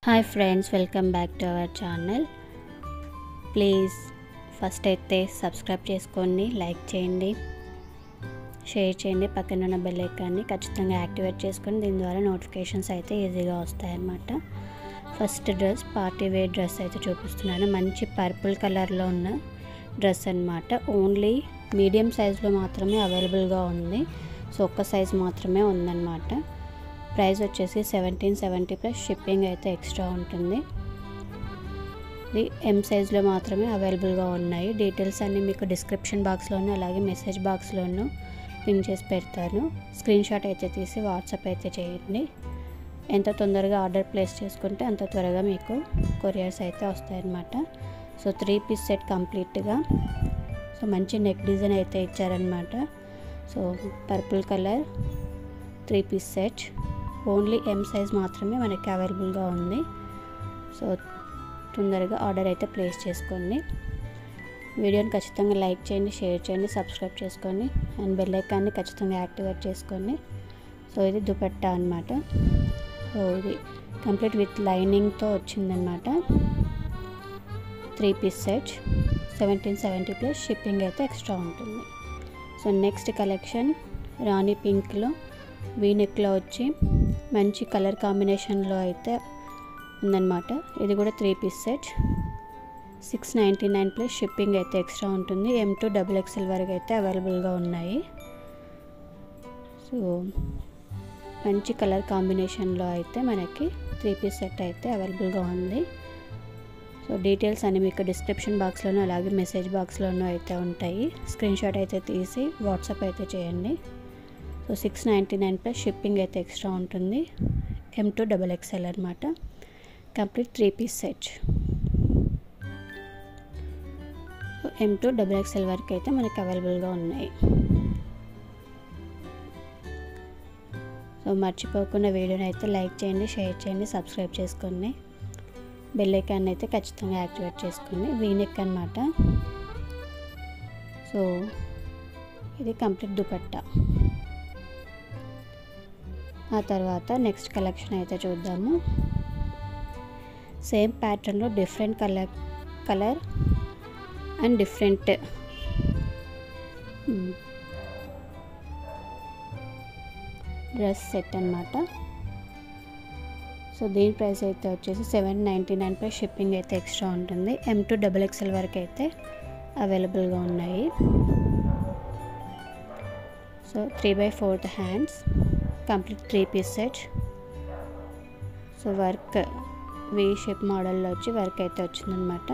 Hi friends, welcome back to our channel. Please first అయితే subscribe చేసుకోండి, like చేయండి, share చేయండి. పక్కన ఉన్న బెల్ ఐకాన్ని ఖచ్చితంగా యాక్టివేట్ చేసుకొని దీని ద్వారా నోటిఫికేషన్స్ అయితే ఈజీగా వస్తాయన్నమాట. First dress party wear dress అయితే చూపిస్తున్నాను. మంచి పర్పుల్ కలర్లో ఉన్న డ్రెస్ అన్నమాట. ఓన్లీ మీడియం సైజులో మాత్రమే అవైలబుల్గా ఉంది. సో ఒక్క సైజ్ మాత్రమే ఉందన్నమాట. ప్రైస్ వచ్చేసి 1770 ప్లస్ షిప్పింగ్ అయితే ఎక్స్ట్రా ఉంటుంది. ఇది ఎం సైజ్లో మాత్రమే అవైలబుల్గా ఉన్నాయి. డీటెయిల్స్ అన్నీ మీకు డిస్క్రిప్షన్ బాక్స్లోనూ అలాగే మెసేజ్ బాక్స్లోనూ పిన్ చేసి పెడతాను. స్క్రీన్ షాట్ అయితే తీసి వాట్సాప్ అయితే చేయండి. ఎంత తొందరగా ఆర్డర్ ప్లేస్ చేసుకుంటే అంత త్వరగా మీకు కొరియర్స్ అయితే వస్తాయన్నమాట. సో 3 పీస్ సెట్ కంప్లీట్గా. సో మంచి నెక్ డిజైన్ అయితే ఇచ్చారనమాట. So purple colour 3 piece set only M size మాత్రమే మనకి అవైలబుల్గా ఉంది. సో తొందరగా ఆర్డర్ అయితే ప్లేస్ చేసుకోండి. వీడియోని ఖచ్చితంగా లైక్ చేయండి, షేర్ చేయండి, సబ్స్క్రైబ్ చేసుకోండి అండ్ బెల్ ఐకాన్ని ఖచ్చితంగా యాక్టివేట్ చేసుకోండి. సో ఇది దుపట్టా అనమాట. సో ఇది కంప్లీట్ విత్ లైనింగ్తో వచ్చిందనమాట. 3 పీస్ సెట్ 1770 ప్లస్ షిప్పింగ్ అయితే ఎక్స్ట్రా ఉంటుంది. సో నెక్స్ట్ కలెక్షన్ రాణి పింక్లో వీనెక్లో వచ్చి మంచి కలర్ కాంబినేషన్లో అయితే ఉందన్నమాట. ఇది కూడా 3 పీస్ సెట్ 699 ప్లస్ షిప్పింగ్ అయితే ఎక్స్ట్రా ఉంటుంది. M2 XXL వరకు అయితే అవైలబుల్గా ఉన్నాయి. సో మంచి కలర్ కాంబినేషన్లో అయితే మనకి 3 పీస్ సెట్ అయితే అవైలబుల్గా ఉంది. సో డీటెయిల్స్ అన్ని మీకు డిస్క్రిప్షన్ బాక్స్లోనూ అలాగే మెసేజ్ బాక్స్లోనూ అయితే ఉంటాయి. స్క్రీన్ షాట్ అయితే తీసి వాట్సాప్ అయితే చేయండి. సో 699 ప్లస్ షిప్పింగ్ అయితే ఎక్స్ట్రా ఉంటుంది. M2 XXL అనమాట. Complete 3 piece set. So M2 XXL వరకు అయితే మనకి అవైలబుల్గా ఉన్నాయి. సో మర్చిపోకుండా వీడియోని అయితే లైక్ చేయండి, షేర్ చేయండి, సబ్స్క్రైబ్ చేసుకోండి. బెల్ ఐకాన్ అయితే ఖచ్చితంగా యాక్టివేట్ చేసుకోండి. వీనెక్ అనమాట. సో ఇది కంప్లీట్ దుపట్టా. ఆ తర్వాత నెక్స్ట్ కలెక్షన్ అయితే చూద్దాము. సేమ్ ప్యాటర్న్లో different colour and different dress set అనమాట. సో దీని ప్రైస్ అయితే వచ్చేసి 799 ప్లస్ షిప్పింగ్ అయితే ఎక్స్ట్రా ఉంటుంది. M2 XXL వరకు అయితే అవైలబుల్గా ఉన్నాయి. So 3/4 hands complete 3 piece set. So work V shape మోడల్లో వచ్చి వర్క్ అయితే వచ్చిందనమాట.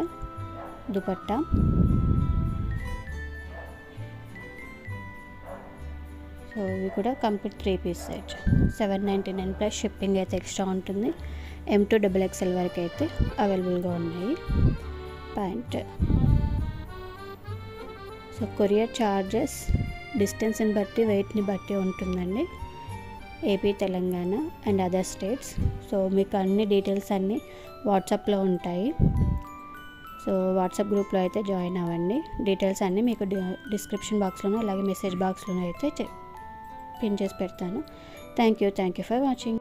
దుపట్టా. సో ఇవి కూడా complete 3 piece set 799 plus shipping అయితే ఎక్స్ట్రా ఉంటుంది. M2 XXL వరకు అయితే అవైలబుల్గా ఉన్నాయి. ప్యాంట్. సో కొరియర్ ఛార్జెస్ డిస్టెన్స్ని బట్టి వెయిట్ని బట్టి ఉంటుందండి. AP, Telangana and other states. So మీకు అన్ని డీటెయిల్స్ అన్నీ వాట్సాప్లో ఉంటాయి. సో వాట్సాప్ గ్రూప్లో అయితే జాయిన్ అవ్వండి. డీటెయిల్స్ అన్నీ మీకు డిస్క్రిప్షన్ బాక్స్లోనూ అలాగే మెసేజ్ బాక్స్లోనూ అయితే పిన్ చేసి పెడతాను. Thank you for watching.